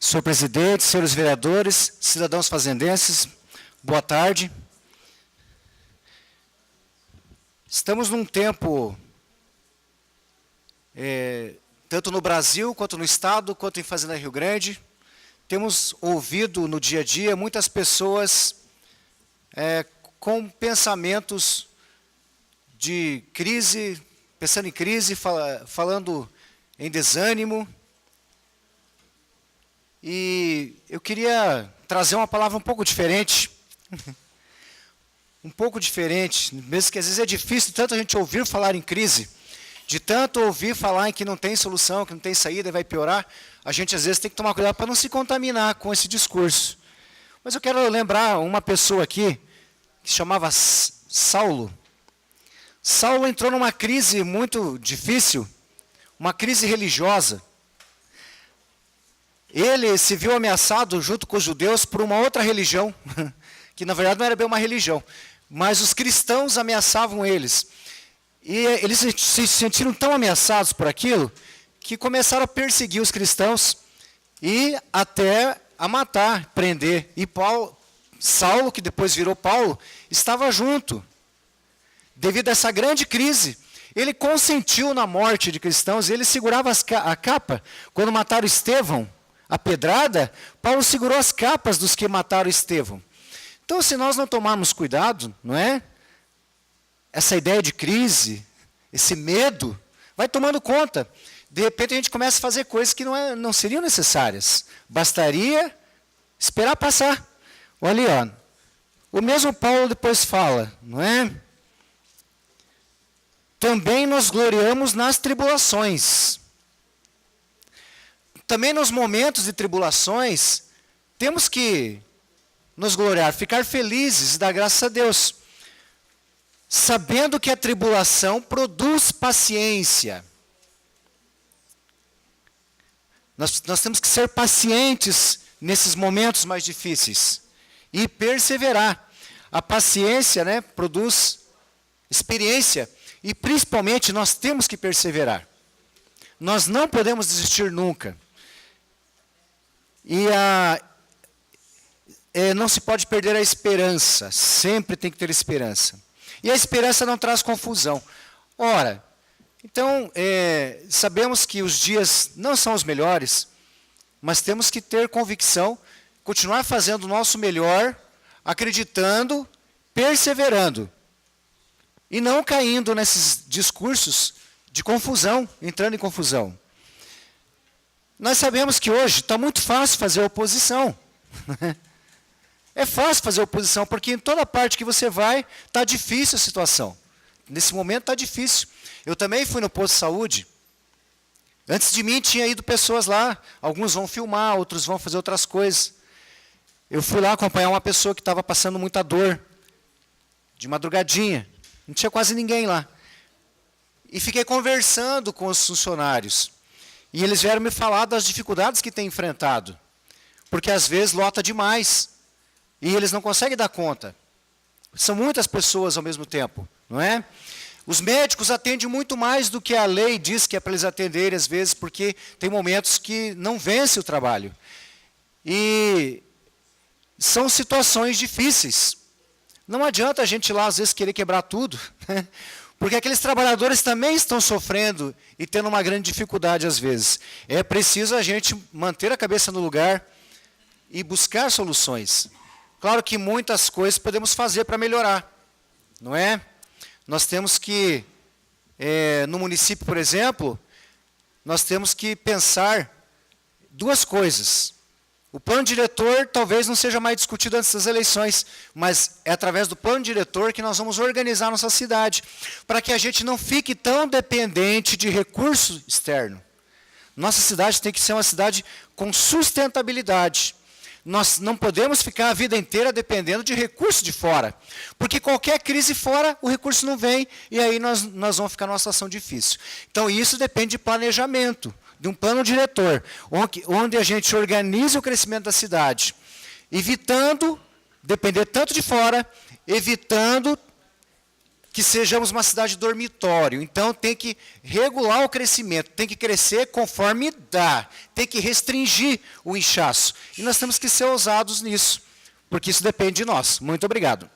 Senhor presidente, senhores vereadores, cidadãos fazendenses, boa tarde. Estamos num tempo, tanto no Brasil, quanto no Estado, quanto em Fazenda Rio Grande, temos ouvido no dia a dia muitas pessoas com pensamentos de crise, pensando em crise, falando em desânimo. E eu queria trazer uma palavra um pouco diferente, mesmo que às vezes é difícil tanto a gente ouvir falar em crise, de tanto ouvir falar em que não tem solução, que não tem saída, vai piorar, a gente às vezes tem que tomar cuidado para não se contaminar com esse discurso. Mas eu quero lembrar uma pessoa aqui, que se chamava Saulo. Saulo entrou numa crise muito difícil, uma crise religiosa. Ele se viu ameaçado junto com os judeus por uma outra religião, que na verdade não era bem uma religião, mas os cristãos ameaçavam eles. E eles se sentiram tão ameaçados por aquilo, que começaram a perseguir os cristãos e até a matar, prender. E Saulo, que depois virou Paulo, estava junto. Devido a essa grande crise, ele consentiu na morte de cristãos, ele segurava a capa. Quando mataram Estevão, a pedrada, Paulo segurou as capas dos que mataram Estevão. Então, se nós não tomarmos cuidado, não é? Essa ideia de crise, esse medo, vai tomando conta. De repente, a gente começa a fazer coisas que não seriam necessárias. Bastaria esperar passar. Olha ali, ó. O mesmo Paulo depois fala, não é? Também nos gloriamos nas tribulações. Também nos momentos de tribulações, temos que nos gloriar, ficar felizes e dar graças a Deus. Sabendo que a tribulação produz paciência. Nós temos que ser pacientes nesses momentos mais difíceis. E perseverar. A paciência, né, produz experiência. E principalmente nós temos que perseverar. Nós não podemos desistir nunca. E não se pode perder a esperança. Sempre tem que ter esperança. E a esperança não traz confusão. Ora, então, sabemos que os dias não são os melhores, mas temos que ter convicção, continuar fazendo o nosso melhor, acreditando, perseverando. E não caindo nesses discursos de confusão, entrando em confusão. Nós sabemos que hoje está muito fácil fazer oposição. É fácil fazer oposição, porque em toda parte que você vai, está difícil a situação. Nesse momento está difícil. Eu também fui no posto de saúde. Antes de mim tinha ido pessoas lá. Alguns vão filmar, outros vão fazer outras coisas. Eu fui lá acompanhar uma pessoa que estava passando muita dor. De madrugadinha. Não tinha quase ninguém lá. E fiquei conversando com os funcionários. E eles vieram me falar das dificuldades que têm enfrentado. Porque às vezes lota demais. E eles não conseguem dar conta. São muitas pessoas ao mesmo tempo, não é? Os médicos atendem muito mais do que a lei diz que é para eles atenderem, às vezes, porque tem momentos que não vence o trabalho. E são situações difíceis. Não adianta a gente ir lá, às vezes, querer quebrar tudo, né? Porque aqueles trabalhadores também estão sofrendo e tendo uma grande dificuldade, às vezes. É preciso a gente manter a cabeça no lugar e buscar soluções. Claro que muitas coisas podemos fazer para melhorar, não é? Nós temos que, no município, por exemplo, nós temos que pensar duas coisas. O plano diretor talvez não seja mais discutido antes das eleições, mas é através do plano diretor que nós vamos organizar nossa cidade, para que a gente não fique tão dependente de recurso externo. Nossa cidade tem que ser uma cidade com sustentabilidade. Nós não podemos ficar a vida inteira dependendo de recurso de fora. Porque qualquer crise fora, o recurso não vem, e aí nós vamos ficar numa situação difícil. Então, isso depende de planejamento, de um plano diretor, onde a gente organiza o crescimento da cidade, evitando depender tanto de fora, evitando que sejamos uma cidade dormitório. Então, tem que regular o crescimento, tem que crescer conforme dá, tem que restringir o inchaço. E nós temos que ser ousados nisso, porque isso depende de nós. Muito obrigado.